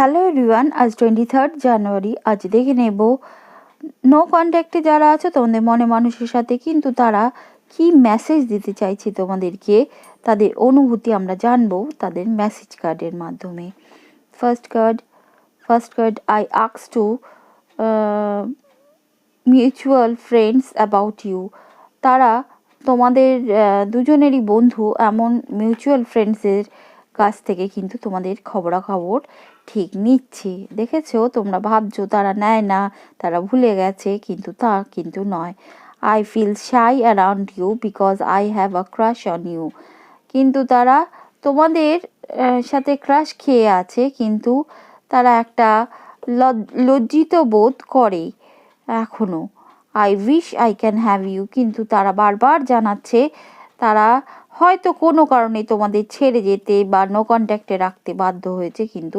Hello everyone, আজ 23 জানুয়ারি। আজ দেখে নেব নো কন্ট্যাক্টে যারা আছে তোমাদের মনে মানুষের সাথে, কিন্তু তারা কি মেসেজ দিতে চাইছে তোমাদেরকে, তাদের অনুভূতি আমরা জানবো তাদের মেসেজ কার্ডের মাধ্যমে। First card I ask to mutual friends about you. তারা তোমাদের দুজনেরই বন্ধু এমন মিউচুয়াল ফ্রেন্ডসের কাছ থেকে কিন্তু তোমাদের খবরাখবর ঠিক নিচ্ছে। দেখেছো, তোমরা ভাবছো তারা নেয় না, তারা ভুলে গেছে, কিন্তু তা কিন্তু নয়। I feel shy around you because I have a crush on you. কিন্তু তারা তোমাদের সাথে ক্রাশ খেয়ে আছে, কিন্তু তারা একটা লজ্জিত বোধ করে এখনও। I wish I can have you, কিন্তু তারা বারবার জানাচ্ছে তারা হয়তো কোনো কারণে তোমাদের ছেড়ে যেতে বা নো কন্ট্যাক্টে রাখতে বাধ্য হয়েছে, কিন্তু